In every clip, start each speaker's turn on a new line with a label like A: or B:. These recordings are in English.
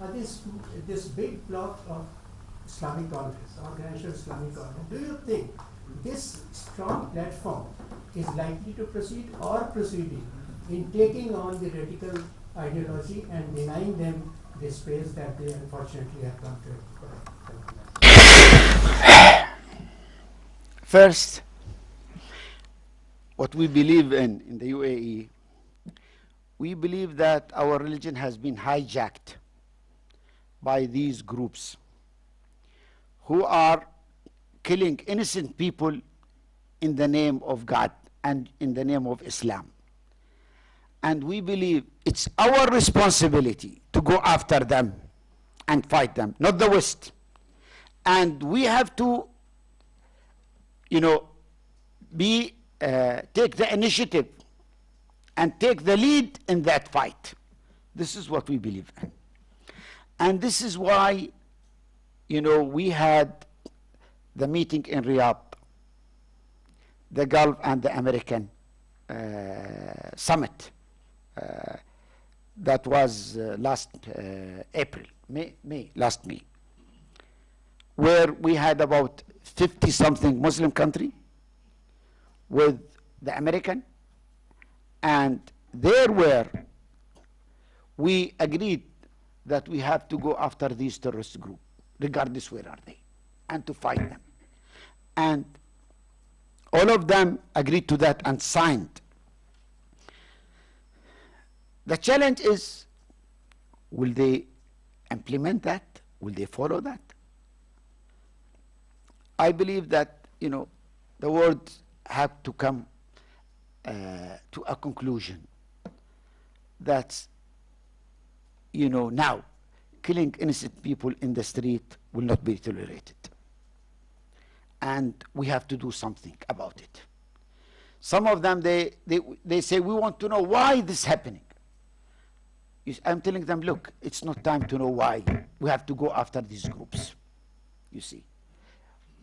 A: this big block of Islamic Congress, Organized Islamic Congress, do you think this strong platform is likely to proceed or proceeding in taking on the radical ideology and denying them the space that they unfortunately have come to?
B: First, what we believe in the UAE, we believe that our religion has been hijacked by these groups who are killing innocent people in the name of God and in the name of Islam. And we believe it's our responsibility to go after them and fight them, not the West. And we have to, take the initiative and take the lead in that fight. This is what we believe in. And this is why, we had the meeting in Riyadh, the Gulf and the American summit. That was last last May, where we had about 50-something Muslim country with the American, and we agreed that we have to go after these terrorist groups, regardless where are they, and to fight them. And all of them agreed to that and signed. The challenge is, will they implement that? Will they follow that? I believe that, the words have to come to a conclusion that, now killing innocent people in the street will not be tolerated. And we have to do something about it. Some of them, they say, we want to know why this is happening. I'm telling them, look, it's not time to know why. We have to go after these groups. You see,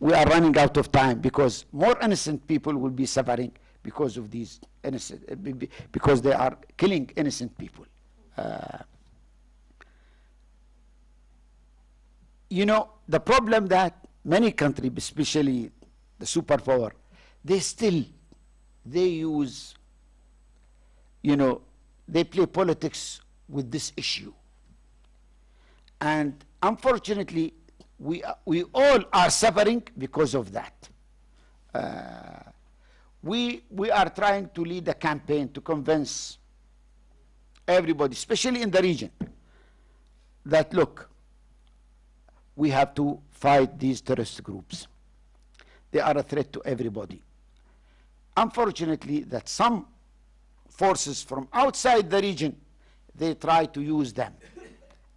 B: we are running out of time because more innocent people will be suffering because of these because they are killing innocent people. The problem that many countries, especially the superpower, they use, they play politics with this issue. And unfortunately, we all are suffering because of that. We are trying to lead a campaign to convince everybody, especially in the region, that look, we have to fight these terrorist groups. They are a threat to everybody. Unfortunately, that some forces from outside the region, they try to use them.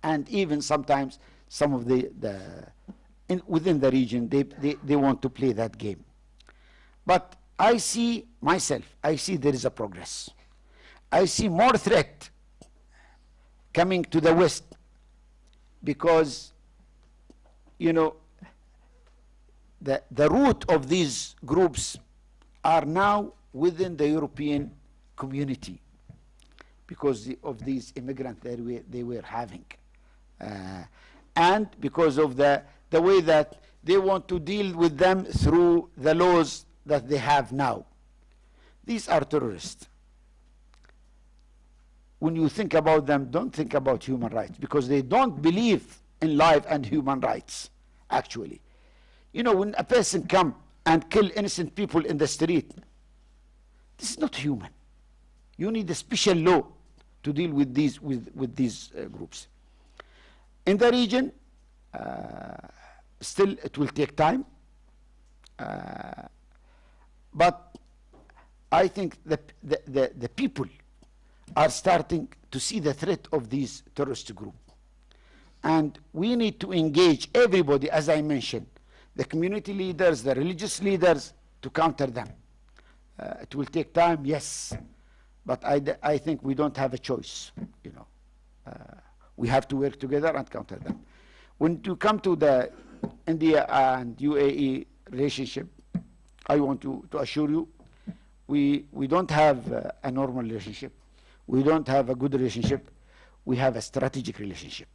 B: And even sometimes some of within the region, they want to play that game. But I see there is a progress. I see more threat coming to the West because, the root of these groups are now within the European community because of these immigrants they were having. And because of the way that they want to deal with them through the laws that they have now. These are terrorists. When you think about them, don't think about human rights because they don't believe in life and human rights, actually. When a person come and kill innocent people in the street, this is not human. You need a special law to deal with these groups. In the region, still it will take time, but I think the people are starting to see the threat of these terrorist groups. And we need to engage everybody, as I mentioned, the community leaders, the religious leaders, to counter them. It will take time, yes, but I think we don't have a choice. We have to work together and counter them. When you come to the India and UAE relationship, I want to assure you, we don't have a normal relationship. We don't have a good relationship. We have a strategic relationship.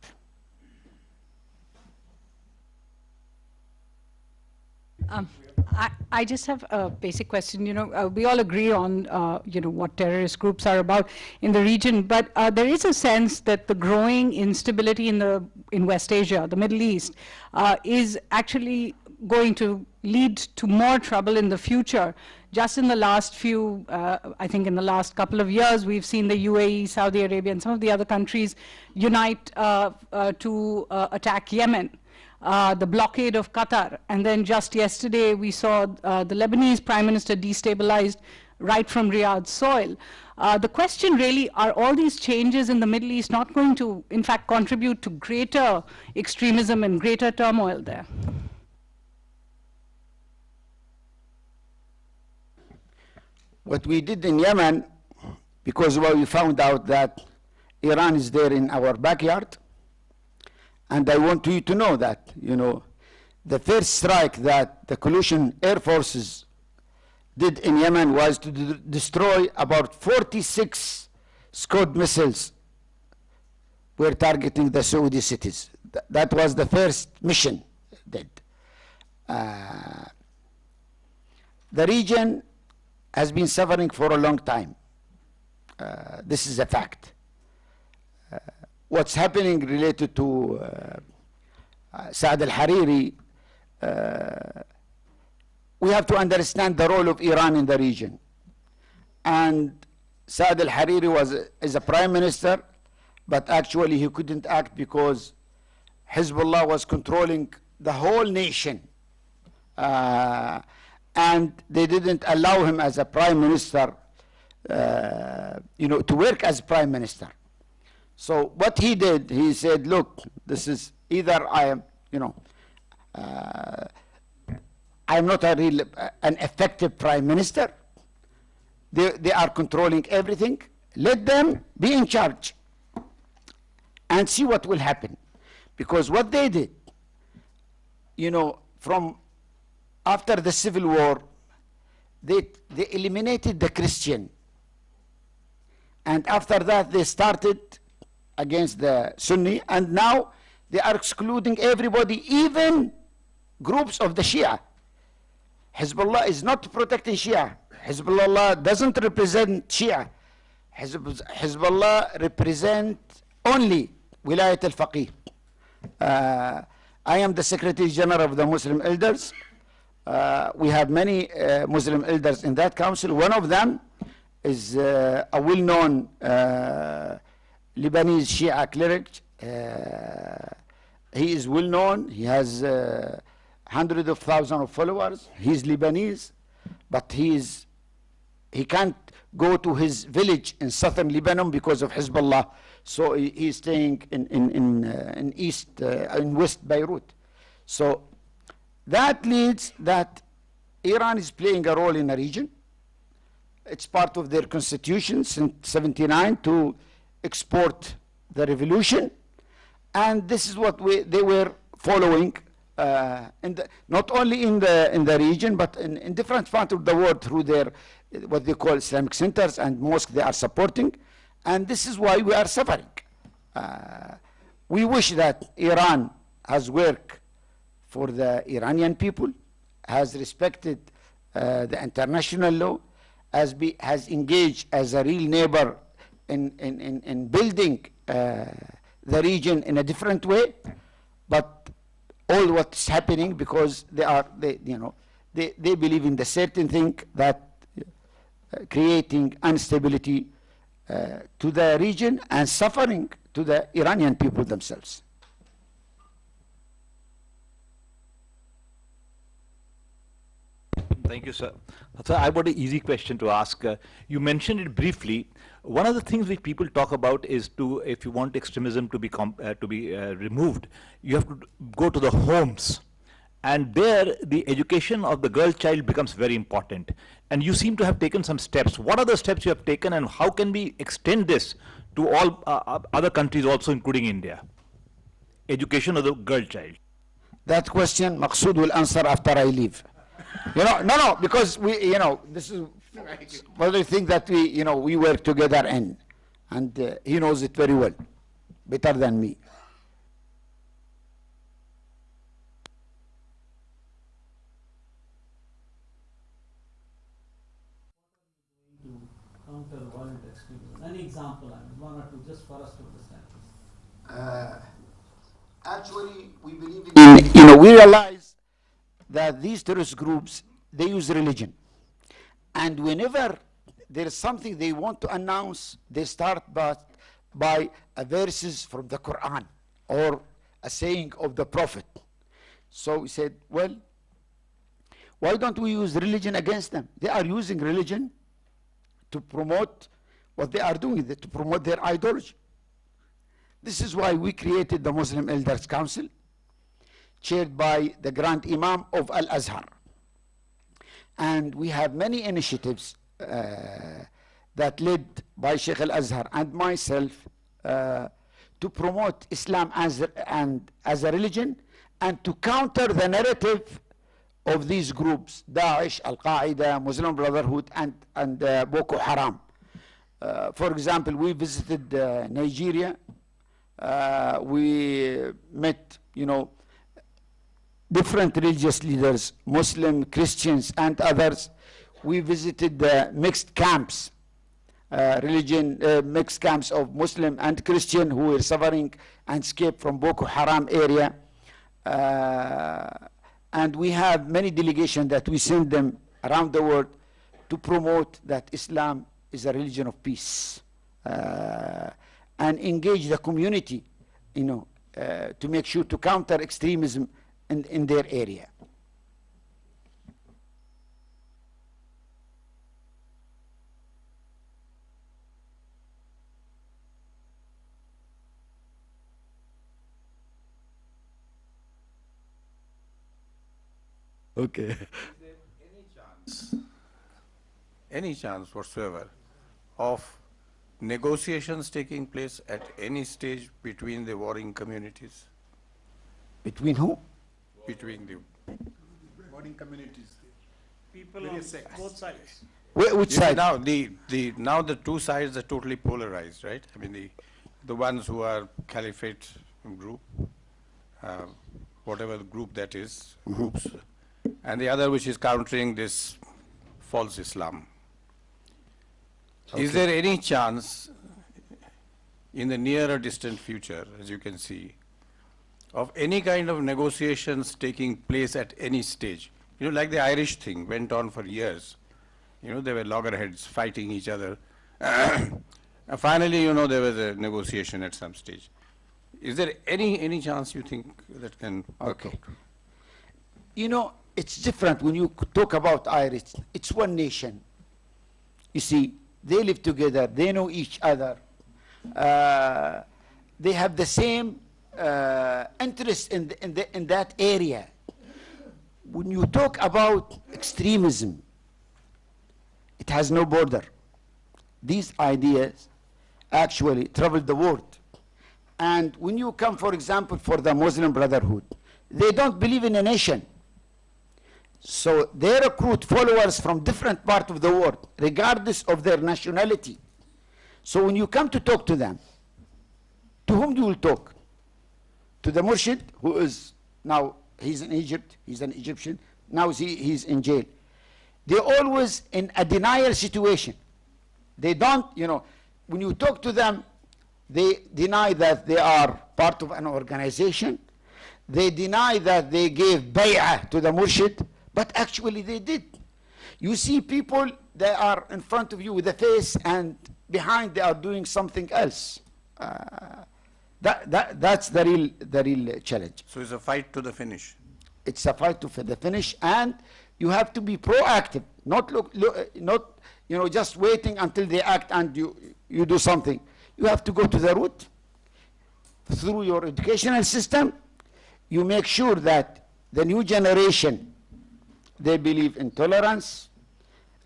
C: I just have a basic question. We all agree on, what terrorist groups are about in the region, but there is a sense that the growing instability in West Asia, the Middle East, is actually going to lead to more trouble in the future. Just in the last few, I think in the last couple of years, we've seen the UAE, Saudi Arabia, and some of the other countries unite to attack Yemen. The blockade of Qatar, and then just yesterday we saw the Lebanese Prime Minister destabilized right from Riyadh's soil. The question really, are all these changes in the Middle East not going to, in fact, contribute to greater extremism and greater turmoil there?
B: What we did in Yemen, because we found out that Iran is there in our backyard, and I want you to know that, the first strike that the coalition air forces did in Yemen was to destroy about 46 Scud missiles were targeting the Saudi cities. That was the first mission did. The region has been suffering for a long time. This is a fact. What's happening related to Saad al-Hariri, we have to understand the role of Iran in the region. And Saad al-Hariri is a prime minister, but actually he couldn't act because Hezbollah was controlling the whole nation. And they didn't allow him as a prime minister, to work as prime minister. So what he did, he said, look, this is either I am, I'm not an effective prime minister. They are controlling everything. Let them be in charge and see what will happen. Because what they did, from after the civil war, they eliminated the Christian. And after that, they started against the Sunni, and now they are excluding everybody, even groups of the Shia. Hezbollah is not protecting Shia. Hezbollah doesn't represent Shia. Hezbollah represents only Wilayat al-Faqih. I am the Secretary General of the Muslim Elders. We have many Muslim elders in that council. One of them is a well-known Lebanese Shia cleric. He is well-known. He has hundreds of thousands of followers. He's Lebanese, but he can't go to his village in southern Lebanon because of Hezbollah. So he's staying in West Beirut. So that leads that Iran is playing a role in the region. It's part of their constitution since '79 to export the revolution, and this is what they were following, not only in the region, but in different parts of the world through their what they call Islamic centers and mosques they are supporting, and this is why we are suffering. We wish that Iran has worked for the Iranian people, has respected the international law, has engaged as a real neighbor in building the region in a different way, but all what's happening because they believe in the certain thing that creating instability to the region and suffering to the Iranian people themselves.
D: Thank you, sir. So I've got an easy question to ask. You mentioned it briefly. One of the things which people talk about is if you want extremism to be removed, you have to go to the homes. And there, the education of the girl child becomes very important. And you seem to have taken some steps. What are the steps you have taken, and how can we extend this to all other countries also, including India? Education of the girl child.
B: That question, Maqsood will answer after I leave. No, because this is one of the things that we work together in, and he knows it very well, better than me.
E: example, I mean, one or two, just for us to understand.
B: Actually, we believe in, we realize that these terrorist groups, they use religion. And whenever there is something they want to announce, they start by a verses from the Quran or a saying of the Prophet. So we said, well, why don't we use religion against them? They are using religion to promote what they are doing, to promote their ideology. This is why we created the Muslim Elders Council, chaired by the Grand Imam of Al-Azhar. And we have many initiatives that led by Sheikh Al-Azhar and myself to promote Islam as a religion and to counter the narrative of these groups, Daesh, Al-Qaeda, Muslim Brotherhood, and Boko Haram. For example, we visited Nigeria. We met, different religious leaders, Muslim, Christians, and others. We visited the mixed camps, mixed camps of Muslim and Christian who were suffering and escaped from Boko Haram area. And we have many delegations that we send them around the world to promote that Islam is a religion of peace and engage the community, to make sure to counter extremism in their area.
F: Okay. Is there any chance whatsoever of negotiations taking place at any stage between the warring communities?
B: Between who?
F: Between the
G: warring communities.
E: People on both sides.
B: Which side?
F: Now the two sides are totally polarized, right? I mean the ones who are caliphate group, whatever the group that is, groups, and the other which is countering this false Islam. Okay. Is there any chance in the near or distant future, as you can see, of any kind of negotiations taking place at any stage? Like the Irish thing went on for years. There were loggerheads fighting each other. Finally, there was a negotiation at some stage. Is there any chance you think that can work out?
B: It's different when you talk about Irish. It's one nation. You see, they live together. They know each other. They have the same interest in that area. When you talk about extremism, it has no border. These ideas actually travel the world. And when you come, for example, for the Muslim Brotherhood, they don't believe in a nation. So they recruit followers from different parts of the world, regardless of their nationality. So when you come to talk to them, to whom you will talk? To the Murshid, who is now, he's in Egypt, he's an Egyptian, now he's in jail. They're always in a denial situation. They don't, when you talk to them, they deny that they are part of an organization. They deny that they gave bay'ah to the Murshid, but actually they did. You see people, they are in front of you with a face, and behind they are doing something else. That's the real challenge.
F: So it's a fight to the finish.
B: It's a fight to the finish, and you have to be proactive, not just waiting until they act and you do something. You have to go to the root through your educational system. You make sure that the new generation, they believe in tolerance,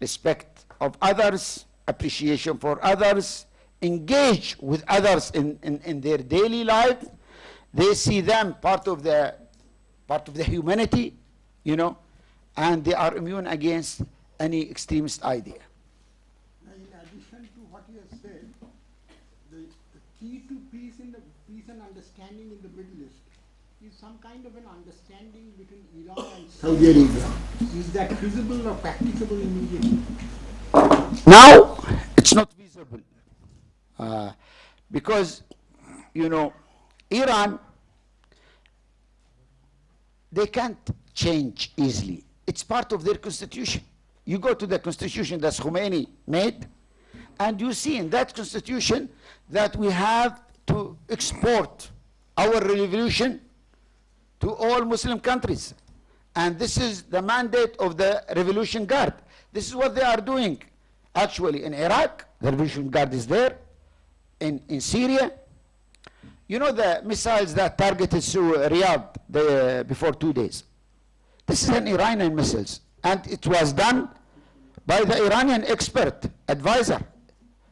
B: respect of others, appreciation for others, engage with others in their daily life. They see them part of the humanity, and they are immune against any extremist idea.
G: In addition to what you have said, the key to peace and understanding in the Middle East is some kind of an understanding between Iran and Saudi Arabia. Is that feasible or practicable immediately?
B: Now, it's not feasible. Because, you know, Iran, they can't change easily. It's part of their constitution. You go to the constitution that Khomeini made, and you see in that constitution that we have to export our revolution to all Muslim countries. And this is the mandate of the Revolution Guard. This is what they are doing. Actually, in Iraq, the Revolution Guard is there. In Syria, you know the missiles that targeted Riyadh before 2 days. This is an Iranian missiles, and it was done by the Iranian expert advisor.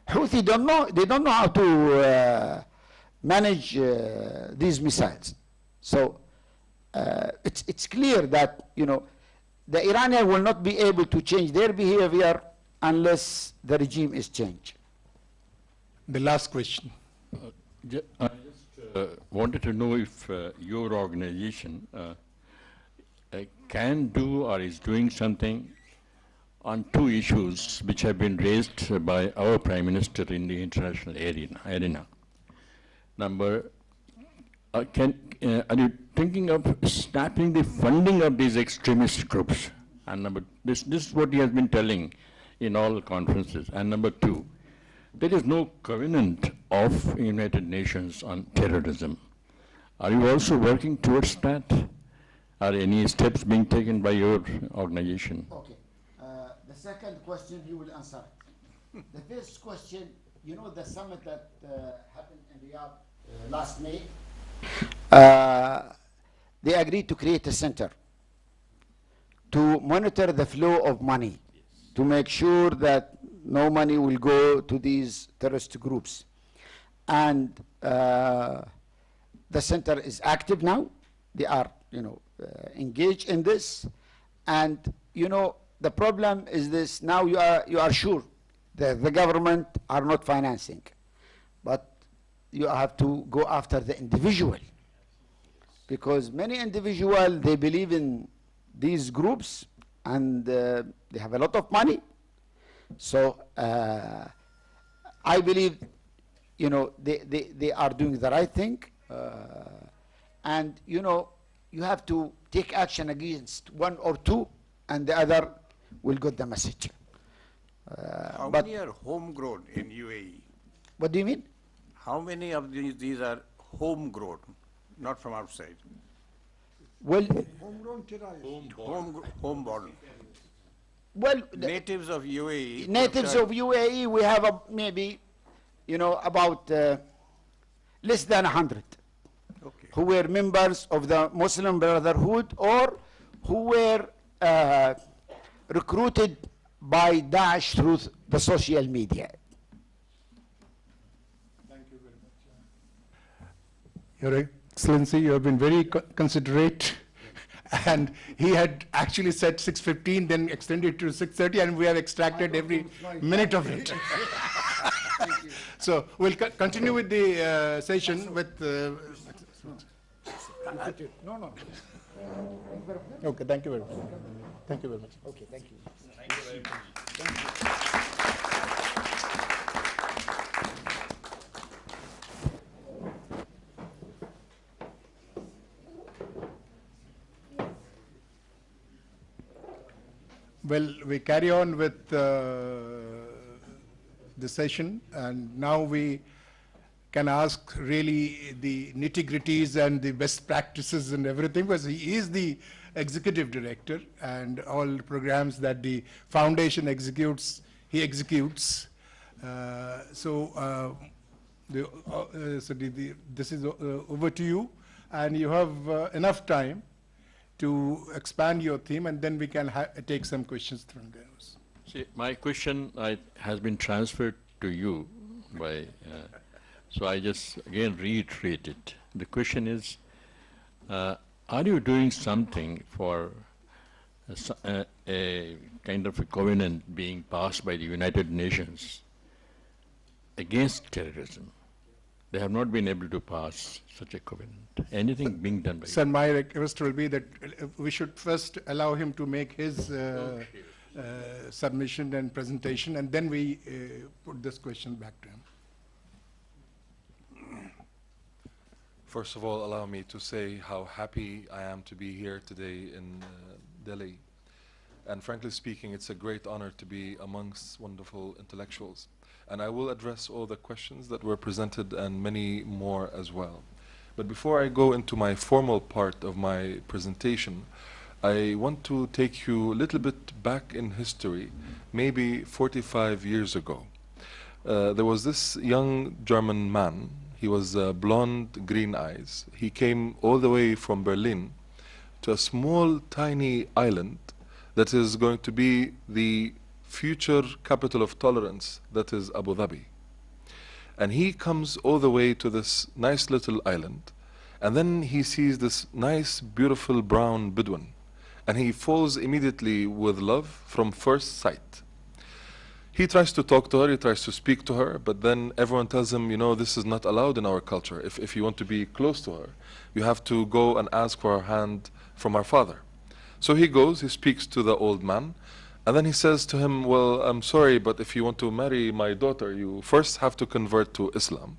B: Houthi don't know. They don't know how to manage these missiles. So it's clear that, you know, the Iranian will not be able to change their behavior unless the regime is changed.
H: The last question.
I: I just wanted to know if your organization can do or is doing something on two issues which have been raised by our Prime Minister in the international arena. Number, are you thinking of snapping the funding of these extremist groups? And number, this is what he has been telling in all conferences. And number two, there is no covenant of United Nations on terrorism. Are you also working towards that? Are any steps being taken by your organization?
B: Okay. The second question he will answer. The first question, you know the summit that happened in Riyadh last May? They agreed to create a center to monitor the flow of money, to make sure that no money will go to these terrorist groups. And the center is active now. They are, you know, engaged in this. And, you know, the problem is this. Now you are sure that the government are not financing. But you have to go after the individual. Because many individuals, they believe in these groups, and they have a lot of money. So I believe, you know, they are doing the right thing. And, you know, you have to take action against one or two, and the other will get the message.
F: How many are homegrown in UAE?
B: What do you mean?
F: How many of these are homegrown, not from outside?
B: Well,
G: Homegrown terrorists.
F: Homeborn.
B: well,
F: Natives of UAE.
B: natives of UAE, we have maybe, you know, about less than 100
F: Okay.
B: who were members of the Muslim Brotherhood or who were recruited by Daesh through the social media.
H: Thank you very much. Your Excellency, you have been very considerate. And he had actually said 6:15, then extended to 6:30, and we have extracted every minute of it. So we'll continue with the session with. No. Okay, thank you very much. Thank you very much.
B: Okay, thank you.
H: Well, we carry on with the session, and now we can ask really the nitty-gritties and the best practices and everything, because he is the executive director, and all programs that the foundation executes, he executes. This is over to you, and you have enough time to expand your theme, and then we can take some questions from there.
I: See, my question has been transferred to you by, so I just again reiterate it. The question is, are you doing something for a kind of a covenant being passed by the United Nations against terrorism? They have not been able to pass such a covenant. Anything being done by you?
H: Sir, my request will be that we should first allow him to make his submission and presentation, and then we put this question back to him.
J: First of all, allow me to say how happy I am to be here today in Delhi. And frankly speaking, it's a great honor to be amongst wonderful intellectuals. And I will address all the questions that were presented and many more as well. But before I go into my formal part of my presentation, I want to take you a little bit back in history, maybe 45 years ago. There was this young German man. He was blonde, green eyes. He came all the way from Berlin to a small, tiny island that is going to be the future capital of tolerance, that is Abu Dhabi. And he comes all the way to this nice little island, and then he sees this nice, beautiful brown Bedouin, and he falls immediately with love from first sight. He tries to talk to her, he tries to speak to her, but then everyone tells him, you know, this is not allowed in our culture. If you want to be close to her, you have to go and ask for her hand from her father. So he goes, he speaks to the old man, and then he says to him, well, I'm sorry, but if you want to marry my daughter, you first have to convert to Islam.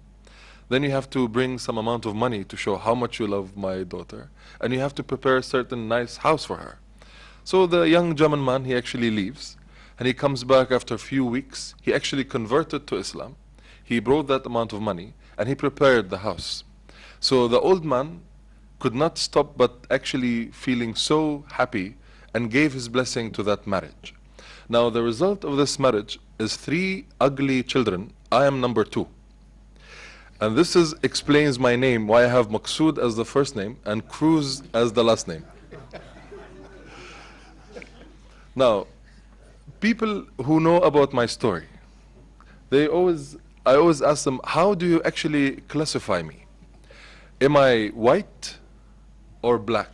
J: Then you have to bring some amount of money to show how much you love my daughter, and you have to prepare a certain nice house for her. So the young German man, he actually leaves, and he comes back after a few weeks. He actually converted to Islam. He brought that amount of money, and he prepared the house. So the old man could not stop but actually feeling so happy and gave his blessing to that marriage. Now the result of this marriage is 3 ugly children. I am number 2. And this explains my name, why I have Maqsood as the first name and Cruz as the last name. Now, people who know about my story, I always ask them, how do you actually classify me? Am I white or black?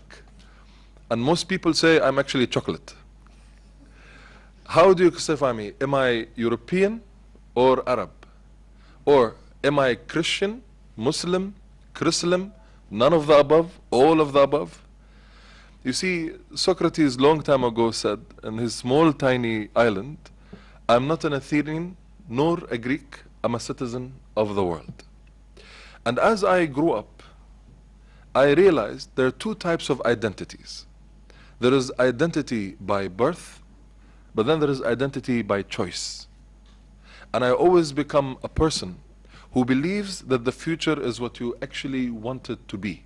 J: And most people say I'm actually chocolate. How do you classify me? Am I European or Arab? Or am I Christian, Muslim, Chrislam, none of the above, all of the above? You see, Socrates long time ago said in his small tiny island, I'm not an Athenian nor a Greek, I'm a citizen of the world. And as I grew up, I realized there are 2 types of identities. There is identity by birth, but then there is identity by choice. And I always become a person who believes that the future is what you actually want it to be.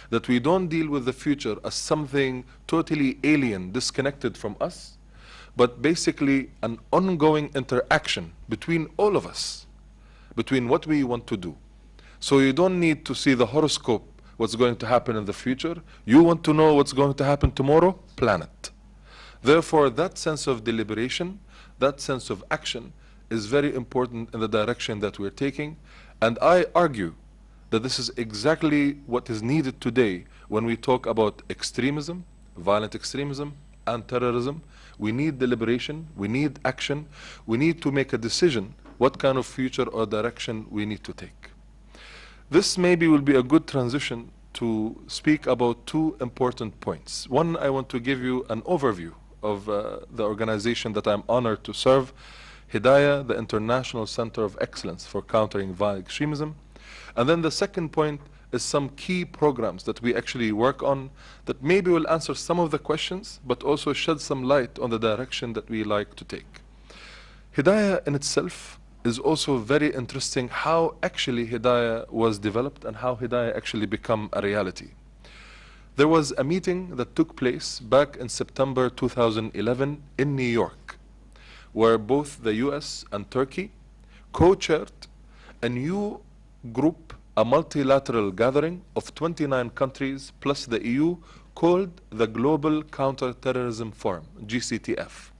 J: That we don't deal with the future as something totally alien, disconnected from us, but basically an ongoing interaction between all of us, between what we want to do. So you don't need to see the horoscope, what's going to happen in the future. You want to know what's going to happen tomorrow? Plan it. Therefore, that sense of deliberation, that sense of action is very important in the direction that we're taking. And I argue that this is exactly what is needed today when we talk about extremism, violent extremism, and terrorism. We need deliberation, we need action, we need to make a decision what kind of future or direction we need to take. This maybe will be a good transition to speak about 2 important points. One, I want to give you an overview of the organization that I'm honored to serve, Hedayah, the International Center of Excellence for Countering Violent Extremism. And then the second point is some key programs that we actually work on that maybe will answer some of the questions, but also shed some light on the direction that we like to take. Hedayah in itself is also very interesting how actually Hedayah was developed and how Hedayah actually become a reality. There was a meeting that took place back in September 2011 in New York, where both the US and Turkey co-chaired a new group, a multilateral gathering of 29 countries plus the EU called the Global Counterterrorism Forum, GCTF.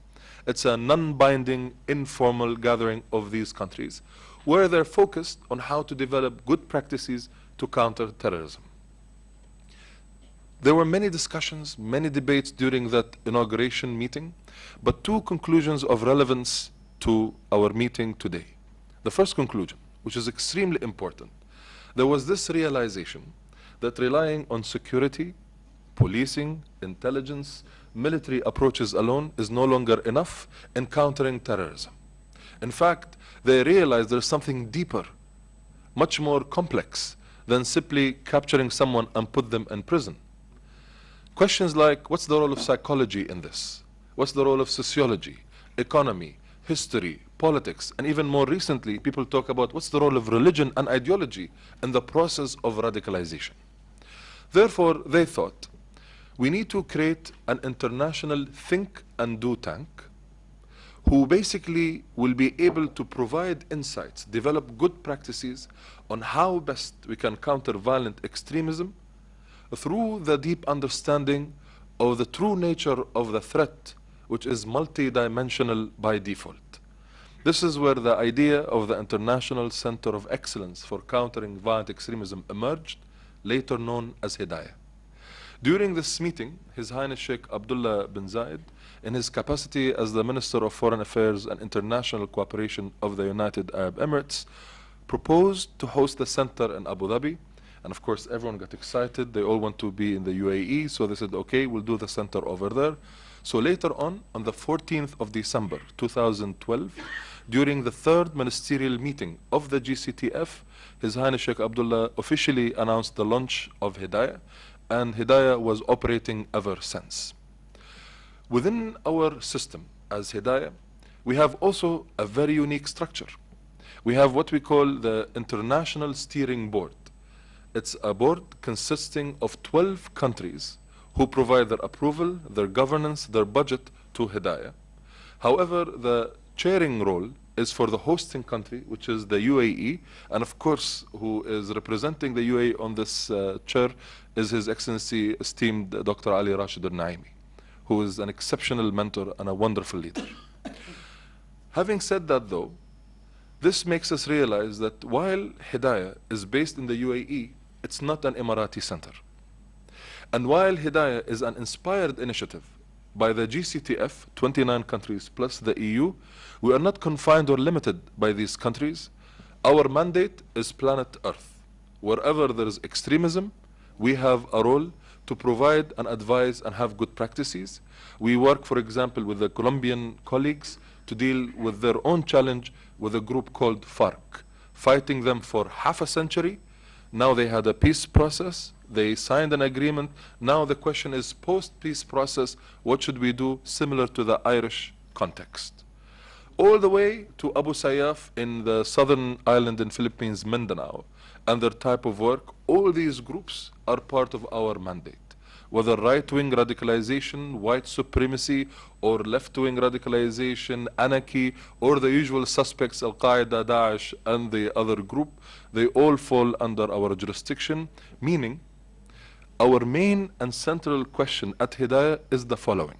J: It's a non-binding, informal gathering of these countries where they're focused on how to develop good practices to counter terrorism. There were many discussions, many debates during that inauguration meeting, but 2 conclusions of relevance to our meeting today. The first conclusion, which is extremely important, there was this realization that relying on security, policing, intelligence, military approaches alone is no longer enough in countering terrorism. In fact, they realized there's something deeper, much more complex, than simply capturing someone and put them in prison. Questions like, what's the role of psychology in this? What's the role of sociology, economy, history, politics, and even more recently, people talk about what's the role of religion and ideology in the process of radicalization. Therefore, they thought, we need to create an international think and do tank who basically will be able to provide insights, develop good practices on how best we can counter violent extremism through the deep understanding of the true nature of the threat, which is multidimensional by default. This is where the idea of the International Center of Excellence for Countering Violent Extremism emerged, later known as Hedayah. During this meeting, His Highness Sheikh Abdullah bin Zayed, in his capacity as the Minister of Foreign Affairs and International Cooperation of the United Arab Emirates, proposed to host the center in Abu Dhabi. And of course, everyone got excited. They all want to be in the UAE, so they said, okay, we'll do the center over there. So later on the 14th of December 2012, during the third ministerial meeting of the GCTF, His Highness Sheikh Abdullah officially announced the launch of Hedayah, and Hedayah was operating ever since. Within our system as Hedayah, we have also a very unique structure. We have what we call the International Steering Board. It's a board consisting of 12 countries who provide their approval, their governance, their budget to Hedayah. However, the chairing role is for the hosting country, which is the UAE, and of course, who is representing the UAE on this chair is His Excellency esteemed Dr. Ali Rashid al Nuaimi, who is an exceptional mentor and a wonderful leader. Having said that though, this makes us realize that while Hedayah is based in the UAE, it's not an Emirati center. And while Hedayah is an inspired initiative by the GCTF, 29 countries plus the EU, we are not confined or limited by these countries. Our mandate is planet Earth. Wherever there is extremism, we have a role to provide and advise and have good practices. We work, for example, with the Colombian colleagues to deal with their own challenge with a group called FARC, fighting them for half a century. Now they had a peace process. They signed an agreement. Now the question is, post-peace process, what should we do, similar to the Irish context? All the way to Abu Sayyaf in the southern island in Philippines, Mindanao, and their type of work, all these groups are part of our mandate. Whether right-wing radicalization, white supremacy, or left-wing radicalization, anarchy, or the usual suspects, Al-Qaeda, Daesh, and the other group, they all fall under our jurisdiction, meaning our main and central question at Hedayah is the following.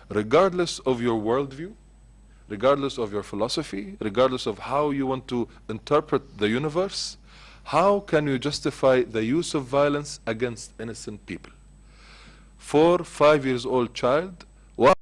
J: Regardless of your worldview, regardless of your philosophy, regardless of how you want to interpret the universe, how can you justify the use of violence against innocent people? 4, 5 years old child